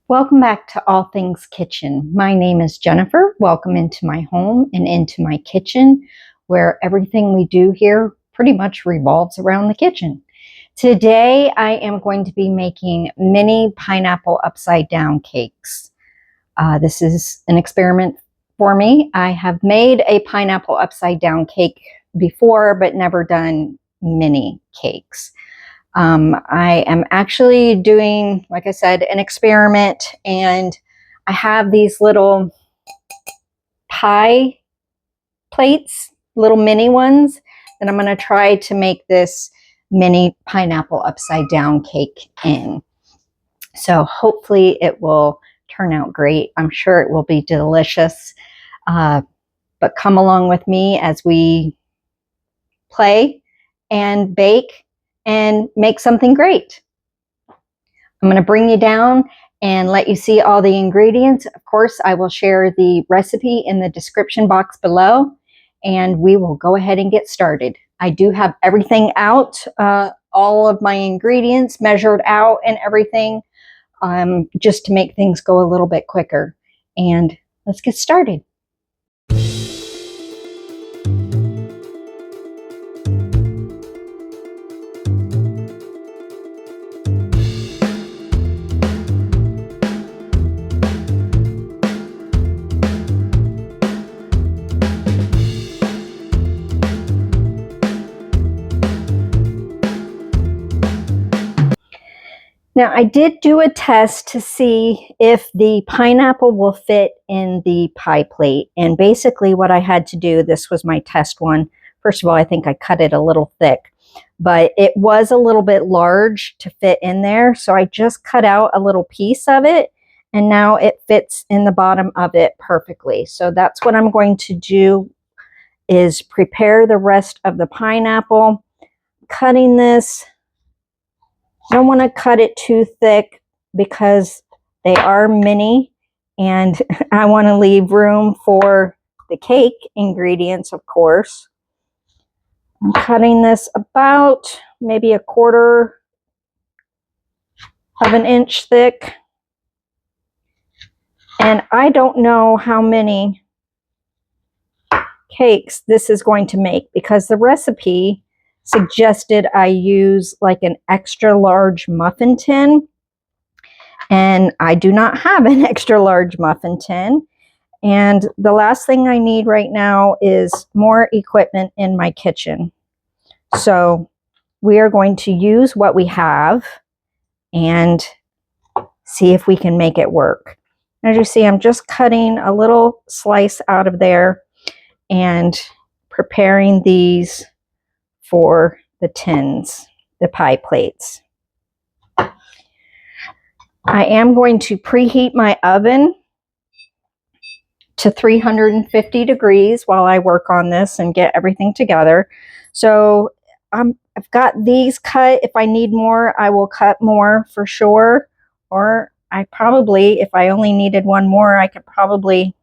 Welcome back to All Things Kitchen. My name is Jennifer. Welcome into my home and into my kitchen, where everything we do here pretty much revolves around the kitchen. Today, I am going to be making mini pineapple upside down cakes. This is an experiment for me. I have made a pineapple upside down cake before, but never done mini cakes. I am actually doing, like I said, an experiment, and I have these little pie plates, little mini ones, that I'm going to try to make this mini pineapple upside down cake in. So hopefully it will turn out great. I'm sure it will be delicious. But come along with me as we play and bake and make something great. I'm going to bring you down and let you see all the ingredients. Of course, I will share the recipe in the description box below, and we will go ahead and get started. I do have everything out, all of my ingredients measured out and everything, just to make things go a little bit quicker. And let's get started. Now, I did do a test to see if the pineapple will fit in the pie plate. And basically what I had to do, this was my test one. First of all, I think I cut it a little thick, but it was a little bit large to fit in there. So I just cut out a little piece of it, and now it fits in the bottom of it perfectly. So that's what I'm going to do, is prepare the rest of the pineapple. Cutting this, I don't want to cut it too thick because they are mini, and I want to leave room for the cake ingredients, of course. I'm cutting this about maybe 1/4 of an inch thick. And I don't know how many cakes this is going to make, because the recipe suggested I use like an extra large muffin tin, and I do not have an extra large muffin tin. And the last thing I need right now is more equipment in my kitchen. So we are going to use what we have and see if we can make it work. As you see, I'm just cutting a little slice out of there and preparing these for the tins, the pie plates. I am going to preheat my oven to 350 degrees while I work on this and get everything together. So I've got these cut. If I need more, I will cut more for sure. Or I probably, if I only needed one more, I could probably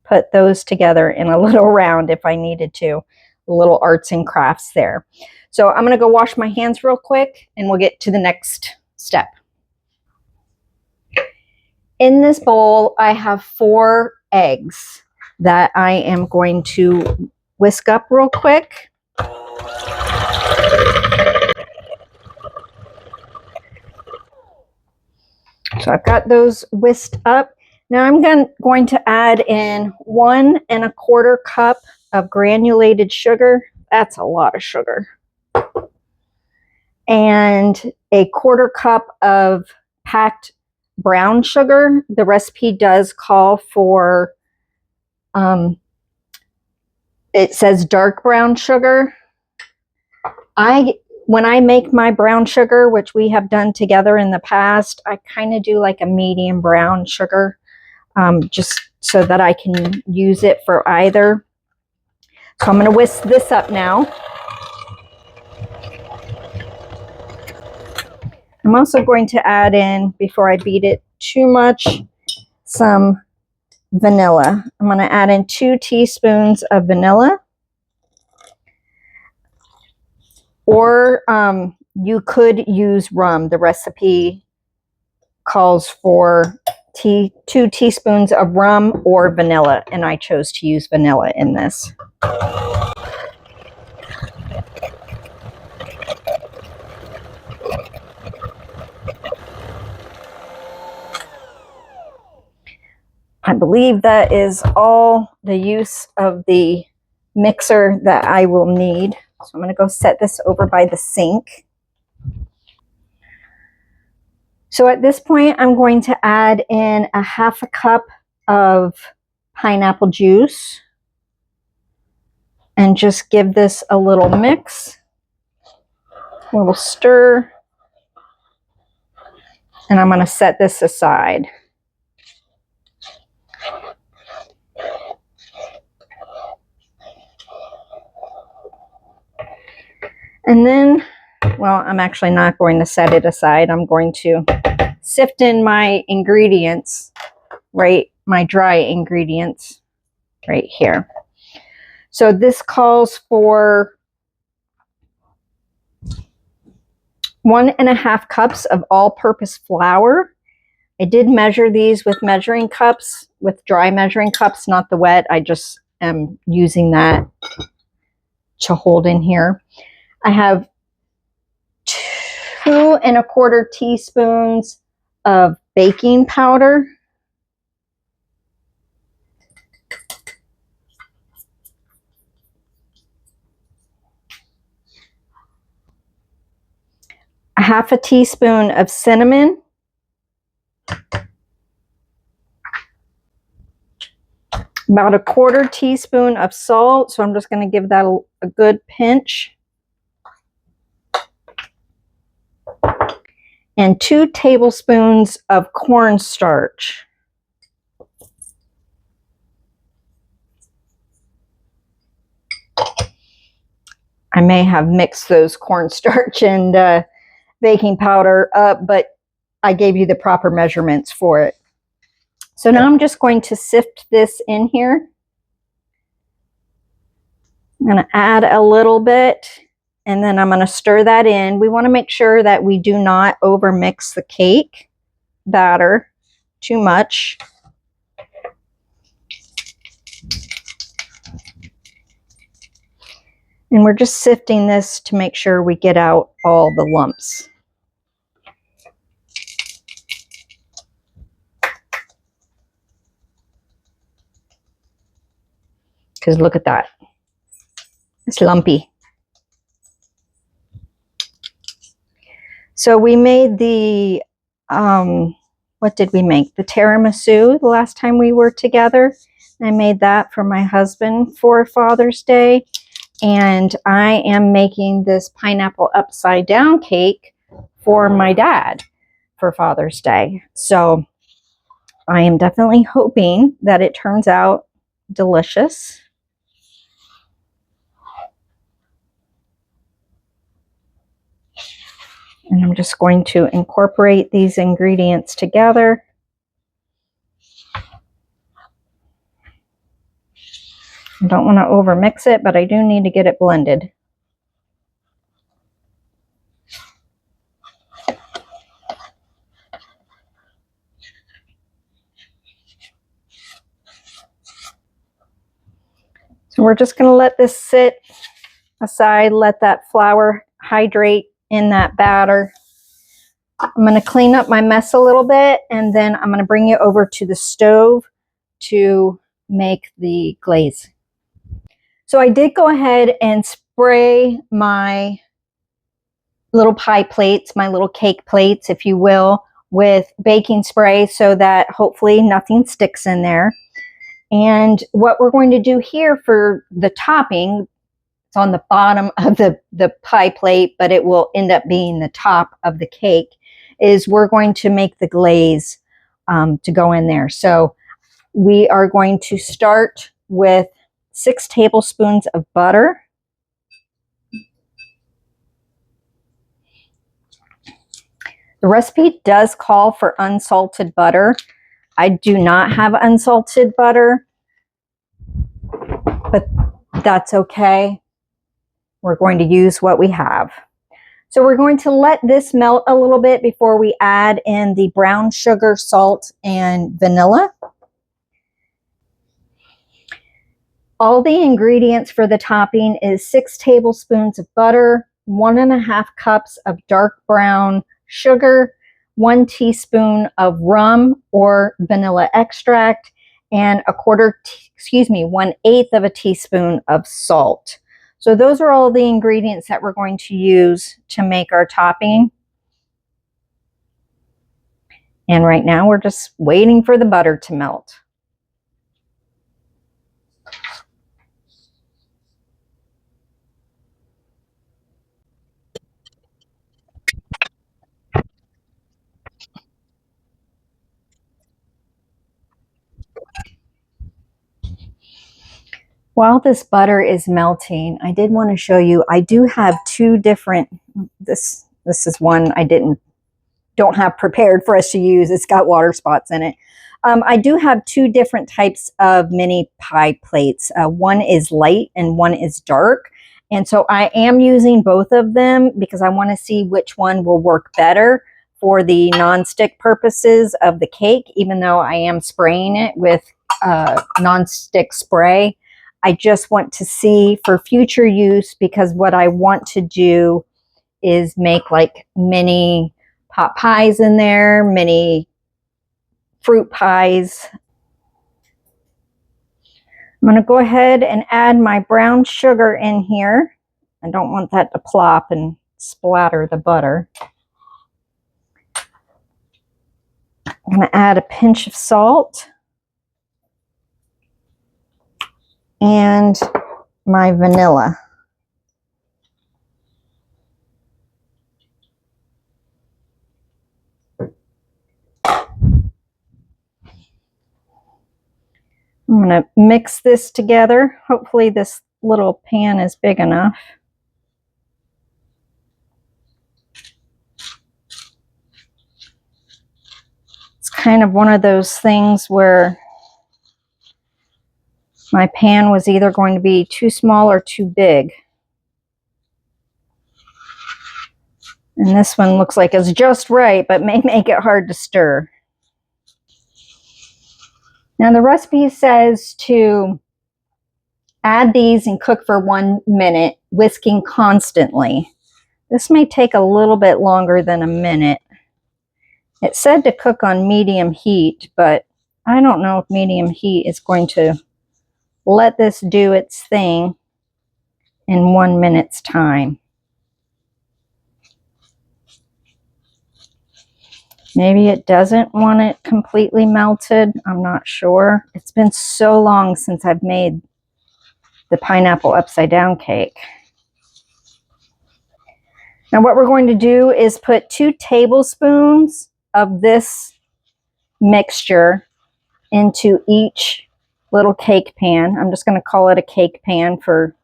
put those together in a little round if I needed to. Little arts and crafts there. So I'm going to go wash my hands real quick, and we'll get to the next step. In this bowl, I have 4 eggs that I am going to whisk up real quick. So I've got those whisked up. Now I'm going to add in 1 1/4 cup of granulated sugar. That's a lot of sugar. And 1/4 cup of packed brown sugar. The recipe does call for, it says dark brown sugar. When I make my brown sugar, which we have done together in the past, I kind of do like a medium brown sugar, just so that I can use it for either. So I'm going to whisk this up now. I'm also going to add in, before I beat it too much, some vanilla. I'm going to add in 2 teaspoons of vanilla. Or you could use rum. The recipe calls for 2 teaspoons of rum or vanilla, and I chose to use vanilla in this. I believe that is all the use of the mixer that I will need. So I'm going to go set this over by the sink. So at this point, I'm going to add in a half a cup of pineapple juice and just give this a little mix, a little stir, and I'm going to set this aside. And then, well, I'm actually not going to set it aside. I'm going to sift in my ingredients, right? My dry ingredients right here. So this calls for 1.5 cups of all-purpose flour. I did measure these with measuring cups, with dry measuring cups, not the wet. I just am using that to hold in here. I have 2.25 teaspoons of baking powder. A half a teaspoon of cinnamon. About 1/4 teaspoon of salt. So I'm just going to give that a good pinch. And 2 tablespoons of cornstarch. I may have mixed those cornstarch and baking powder up, but I gave you the proper measurements for it. So now I'm just going to sift this in here. I'm going to add a little bit, and then I'm going to stir that in. We want to make sure that we do not overmix the cake batter too much. And we're just sifting this to make sure we get out all the lumps. Because look at that. It's lumpy. So we made the, what did we make? The tiramisu the last time we were together. I made that for my husband for Father's Day. And I am making this pineapple upside down cake for my dad for Father's Day. So I am definitely hoping that it turns out delicious. And I'm just going to incorporate these ingredients together. I don't want to overmix it, but I do need to get it blended. So we're just going to let this sit aside, let that flour hydrate in that batter. I'm going to clean up my mess a little bit, and then I'm going to bring it over to the stove to make the glaze. So I did go ahead and spray my little pie plates, my little cake plates, if you will, with baking spray so that hopefully nothing sticks in there. And what we're going to do here for the topping, it's on the bottom of the pie plate, but it will end up being the top of the cake, is we're going to make the glaze to go in there. So we are going to start with 6 tablespoons of butter. The recipe does call for unsalted butter. I do not have unsalted butter, but that's okay. We're going to use what we have. So we're going to let this melt a little bit before we add in the brown sugar, salt, and vanilla. All the ingredients for the topping is 6 tablespoons of butter, 1.5 cups of dark brown sugar, 1 teaspoon of rum or vanilla extract, and 1/8 of a teaspoon of salt. So those are all the ingredients that we're going to use to make our topping. And right now we're just waiting for the butter to melt. While this butter is melting, I did want to show you, I do have 2 different, this is one I don't have prepared for us to use. It's got water spots in it. I do have 2 different types of mini pie plates. One is light and one is dark. And so I am using both of them because I want to see which one will work better for the nonstick purposes of the cake, even though I am spraying it with nonstick spray. I just want to see for future use, because what I want to do is make like mini pot pies in there, mini fruit pies. I'm going to go ahead and add my brown sugar in here. I don't want that to plop and splatter the butter. I'm going to add a pinch of salt and my vanilla. I'm going to mix this together. Hopefully this little pan is big enough. It's kind of one of those things where my pan was either going to be too small or too big. And this one looks like it's just right, but may make it hard to stir. Now the recipe says to add these and cook for 1 minute, whisking constantly. This may take a little bit longer than a minute. It said to cook on medium heat, but I don't know if medium heat is going to let this do its thing in 1 minute's time. Maybe it doesn't want it completely melted. I'm not sure. It's been so long since I've made the pineapple upside down cake. Now what we're going to do is put 2 tablespoons of this mixture into each little cake pan. I'm just going to call it a cake pan for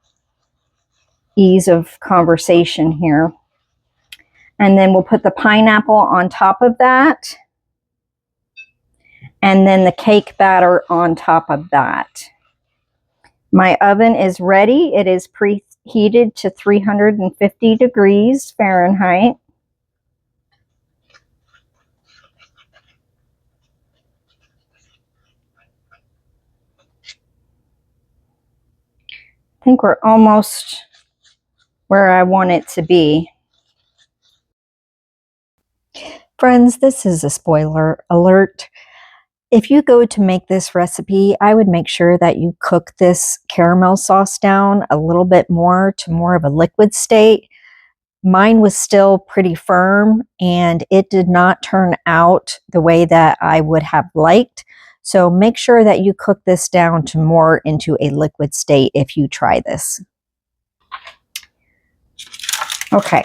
ease of conversation here. And then we'll put the pineapple on top of that. And then the cake batter on top of that. My oven is ready. It is preheated to 350 degrees Fahrenheit. I think we're almost where I want it to be. Friends, this is a spoiler alert. If you go to make this recipe, I would make sure that you cook this caramel sauce down a little bit more to more of a liquid state. Mine was still pretty firm and it did not turn out the way that I would have liked. So make sure that you cook this down to more into a liquid state if you try this. Okay,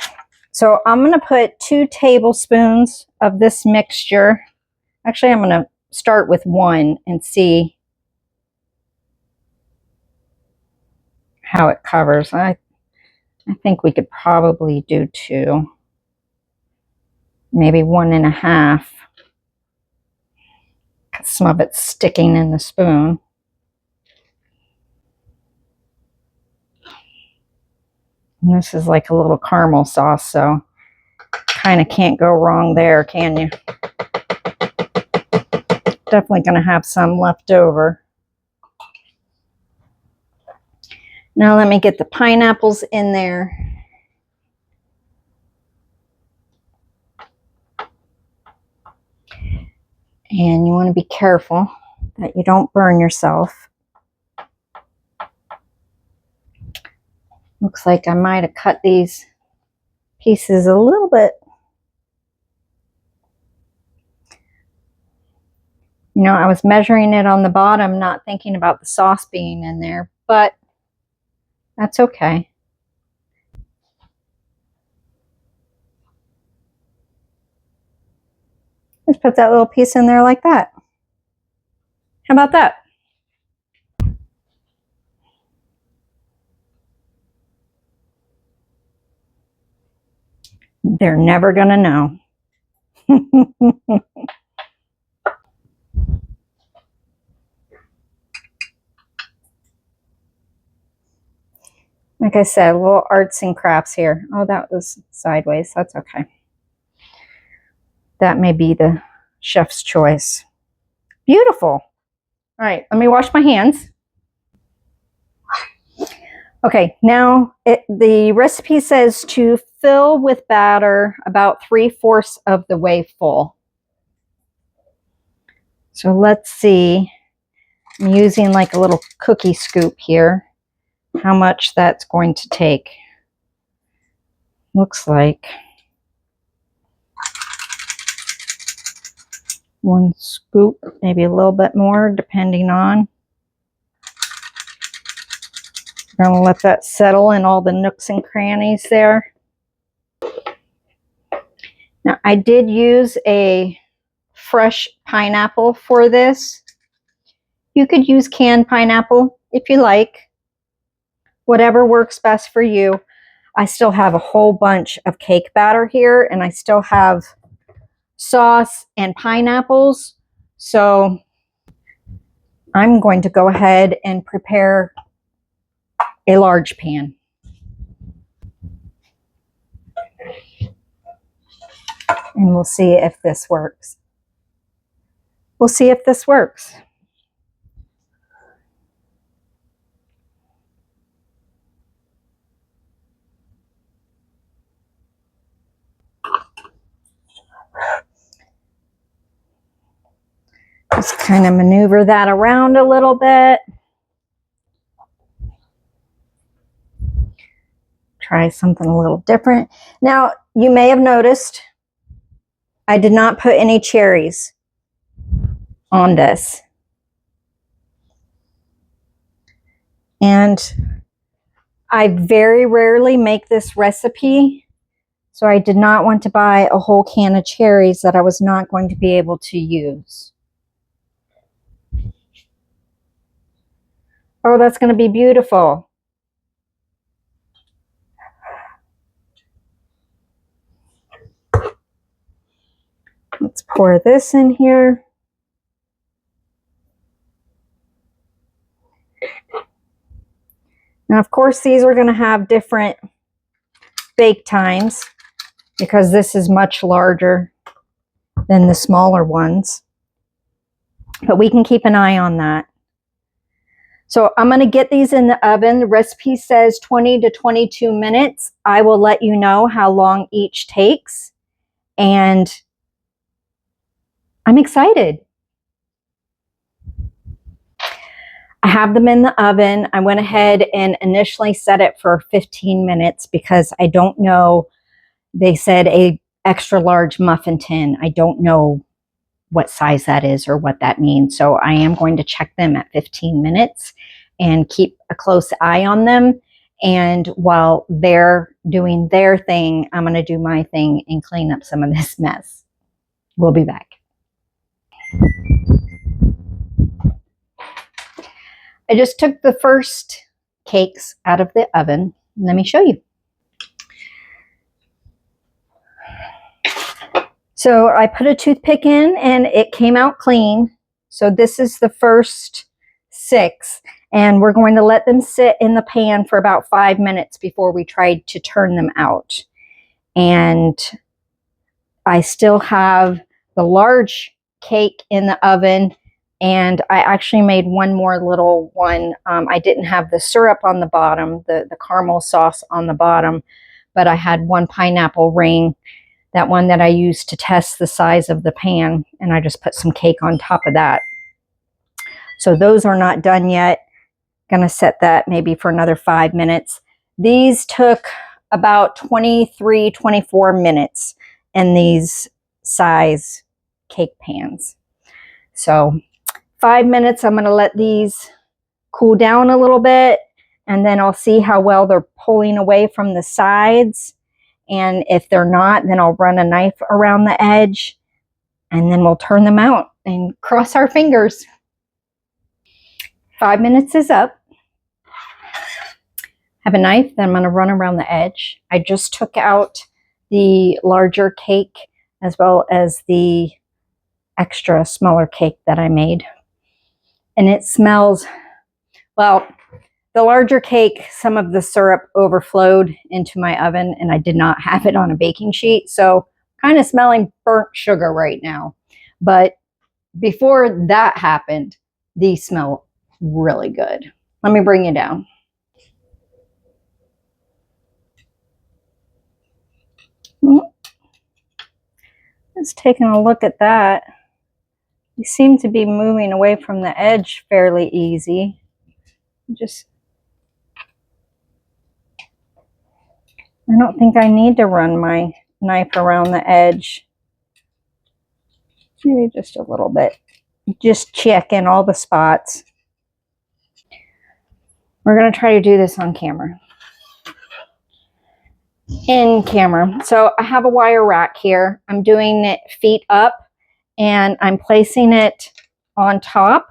so I'm going to put 2 tablespoons of this mixture. Actually, I'm going to start with 1 and see how it covers. I think we could probably do 2, maybe 1.5. Some of it's sticking in the spoon. And this is like a little caramel sauce, so Kind of can't go wrong there, can you? Definitely going to have some left over. Now let me get the pineapples in there. And you want to be careful that you don't burn yourself. Looks like I might have cut these pieces a little bit. You know, I was measuring it on the bottom, not thinking about the sauce being in there, but that's okay. Just put that little piece in there like that. How about that? They're never gonna know. Like I said, little arts and crafts here. Oh, that was sideways. That's okay. That may be the chef's choice. Beautiful. All right, let me wash my hands. Okay, now the recipe says to fill with batter about 3/4 of the way full. So let's see. I'm using like a little cookie scoop here. How much that's going to take. Looks like 1 scoop, maybe a little bit more, depending on. I'm going to let that settle in all the nooks and crannies there. Now, I did use a fresh pineapple for this. You could use canned pineapple if you like. Whatever works best for you. I still have a whole bunch of cake batter here, and I still have sauce and pineapples. So I'm going to go ahead and prepare a large pan. And we'll see if this works. We'll see if this works. Just kind of maneuver that around a little bit. Try something a little different. Now, you may have noticed I did not put any cherries on this. And I very rarely make this recipe, so I did not want to buy a whole can of cherries that I was not going to be able to use. Oh, that's going to be beautiful. Let's pour this in here. Now, of course, these are going to have different bake times because this is much larger than the smaller ones. But we can keep an eye on that. So I'm going to get these in the oven. The recipe says 20 to 22 minutes. I will let you know how long each takes. And I'm excited. I have them in the oven. I went ahead and initially set it for 15 minutes because I don't know. They said a extra large muffin tin. I don't know what size that is or what that means. So I am going to check them at 15 minutes and keep a close eye on them. And while they're doing their thing, I'm going to do my thing and clean up some of this mess. We'll be back. I just took the first cakes out of the oven. Let me show you. So I put a toothpick in and it came out clean. So this is the first 6, and we're going to let them sit in the pan for about 5 minutes before we try to turn them out. And I still have the large cake in the oven, and I actually made one more little one. I didn't have the syrup on the bottom, the caramel sauce on the bottom, but I had one pineapple ring, that one that I used to test the size of the pan, and I just put some cake on top of that. So those are not done yet. Gonna set that maybe for another 5 minutes. These took about 23, 24 minutes in these size cake pans. So 5 minutes, I'm gonna let these cool down a little bit, and then I'll see how well they're pulling away from the sides. And if they're not, then I'll run a knife around the edge, and then we'll turn them out and cross our fingers. 5 minutes is up. Have a knife that I'm going to run around the edge. I just took out the larger cake as well as the extra smaller cake that I made. And it smells, well, the larger cake, some of the syrup overflowed into my oven and I did not have it on a baking sheet. So kind of smelling burnt sugar right now. But before that happened, these smell really good. Let me bring you down. Just taking a look at that. You seem to be moving away from the edge fairly easy. I don't think I need to run my knife around the edge. Maybe just a little bit. Just check in all the spots. We're going to try to do this on camera. In camera. So I have a wire rack here. I'm doing it feet up, and I'm placing it on top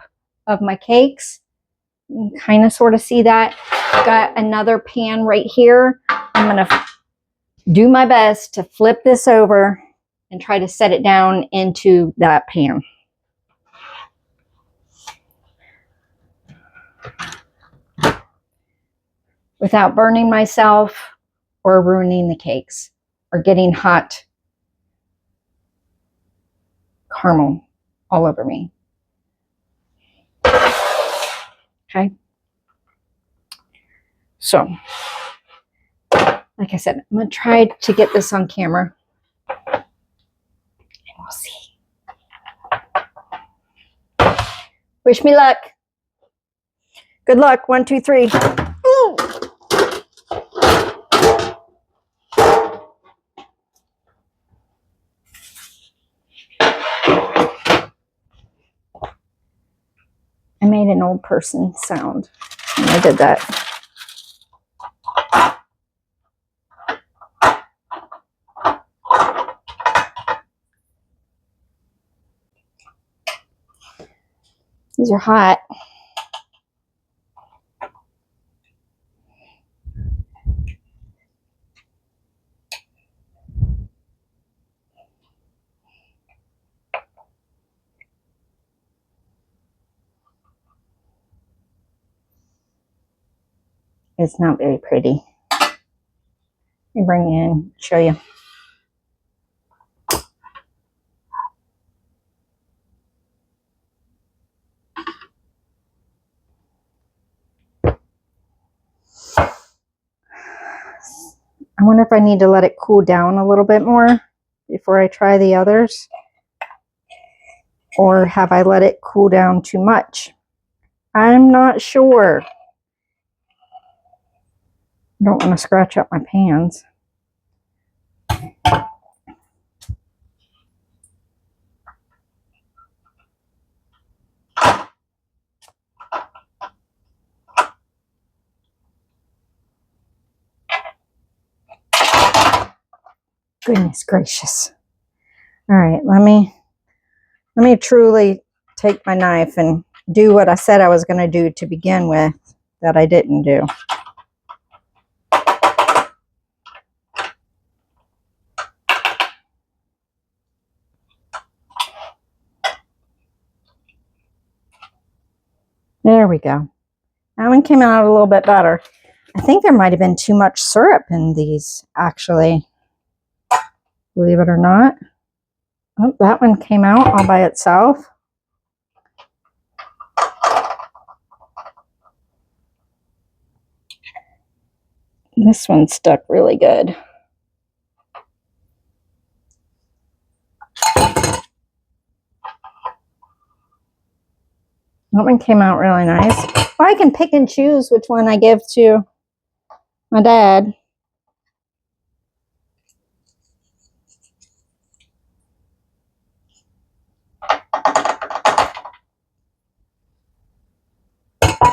of my cakes. You can kind of sort of see that. Got another pan right here. I'm going to do my best to flip this over and try to set it down into that pan. Without burning myself or ruining the cakes or getting hot caramel all over me. Okay. So, like I said, I'm going to try to get this on camera. And we'll see. Wish me luck. Good luck. 1, 2, 3. Ooh. I made an old person sound when I did that. These are hot. It's not very pretty. Let me bring you in, show you. I wonder if I need to let it cool down a little bit more before I try the others. Or have I let it cool down too much? I'm not sure. I don't want to scratch up my pans. Goodness gracious. All right, let me truly take my knife and do what I said I was going to do to begin with that I didn't do. There we go. That one came out a little bit better. I think there might have been too much syrup in these, actually. Believe it or not. Oh, that one came out all by itself. This one stuck really good. That one came out really nice. Well, I can pick and choose which one I give to my dad.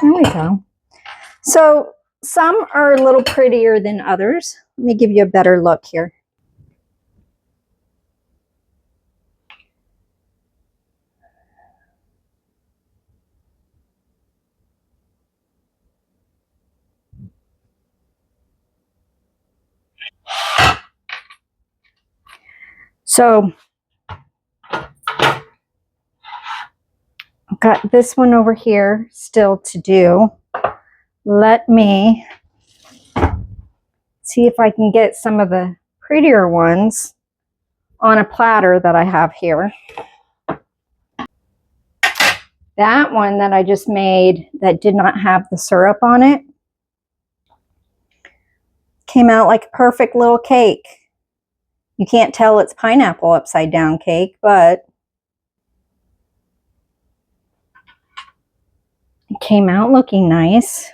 There we go. So some are a little prettier than others. Let me give you a better look here. So I've got this one over here still to do. Let me see if I can get some of the prettier ones on a platter that I have here. That one that I just made that did not have the syrup on it came out like a perfect little cake. You can't tell it's pineapple upside down cake, but it came out looking nice.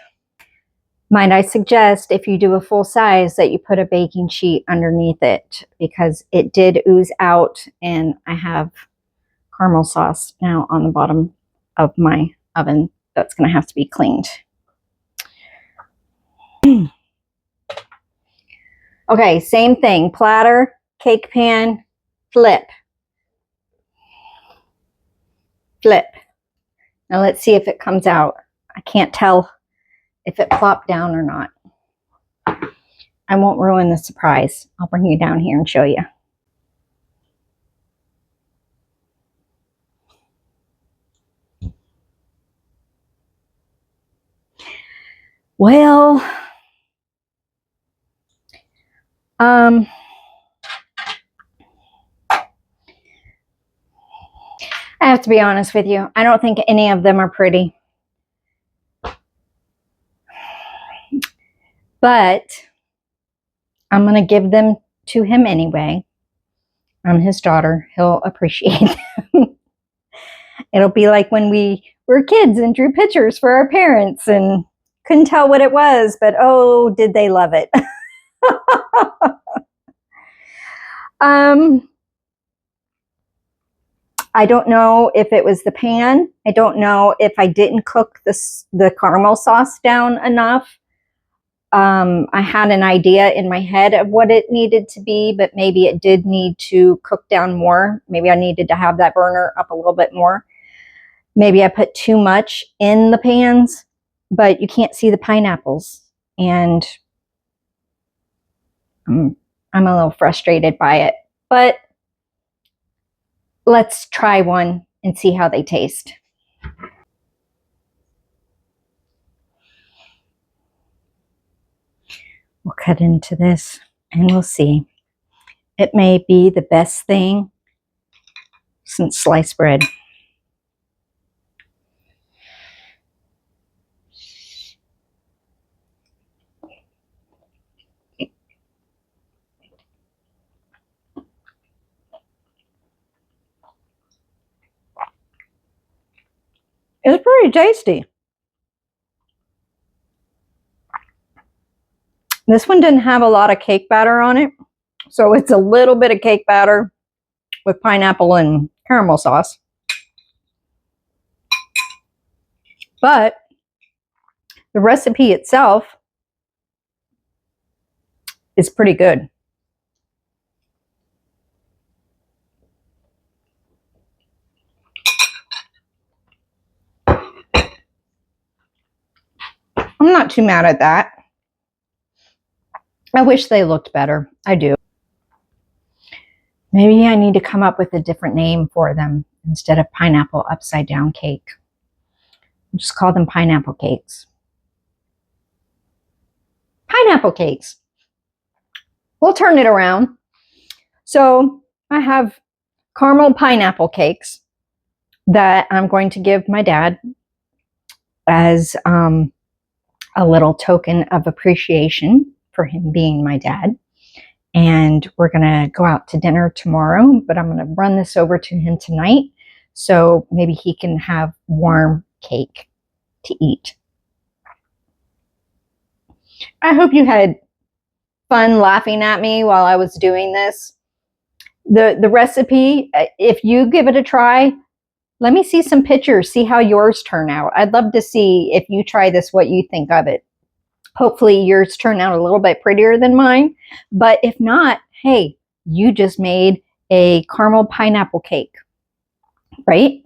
Might I suggest, if you do a full size, that you put a baking sheet underneath it, because it did ooze out and I have caramel sauce now on the bottom of my oven that's going to have to be cleaned. Okay, same thing. Platter, cake pan, flip. Flip. Now let's see if it comes out. I can't tell if it plopped down or not. I won't ruin the surprise. I'll bring you down here and show you. Well, I have to be honest with you. I don't think any of them are pretty. But I'm going to give them to him anyway. I'm his daughter. He'll appreciate them. It'll be like when we were kids and drew pictures for our parents and couldn't tell what it was, but oh, did they love it. I don't know if it was the pan. I don't know if I didn't cook the caramel sauce down enough. I had an idea in my head of what it needed to be, but maybe it did need to cook down more. Maybe I needed to have that burner up a little bit more. Maybe I put too much in the pans, but you can't see the pineapples. And I'm a little frustrated by it. But let's try one and see how they taste. We'll cut into this and we'll see. It may be the best thing since sliced bread. It's pretty tasty. This one didn't have a lot of cake batter on it, so it's a little bit of cake batter with pineapple and caramel sauce. But the recipe itself is pretty good. I'm not too mad at that. I wish they looked better. I do. Maybe I need to come up with a different name for them instead of pineapple upside down cake. I'll just call them pineapple cakes. Pineapple cakes. We'll turn it around. So I have caramel pineapple cakes that I'm going to give my dad as a little token of appreciation for him being my dad. And we're going to go out to dinner tomorrow, but I'm going to run this over to him tonight so maybe he can have warm cake to eat. I hope you had fun laughing at me while I was doing this. The recipe, if you give it a try, let me see some pictures, see how yours turn out. I'd love to see if you try this, what you think of it. Hopefully yours turn out a little bit prettier than mine. But if not, hey, you just made a caramel pineapple cake, right?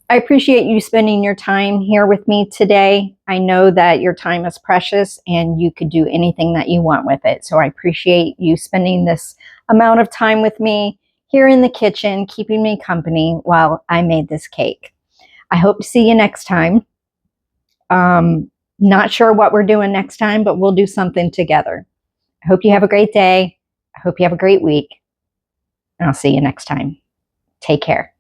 I appreciate you spending your time here with me today. I know that your time is precious and you could do anything that you want with it. So I appreciate you spending this amount of time with me here in the kitchen, keeping me company while I made this cake. I hope to see you next time. Not sure what we're doing next time, but we'll do something together. I hope you have a great day. I hope you have a great week. And I'll see you next time. Take care.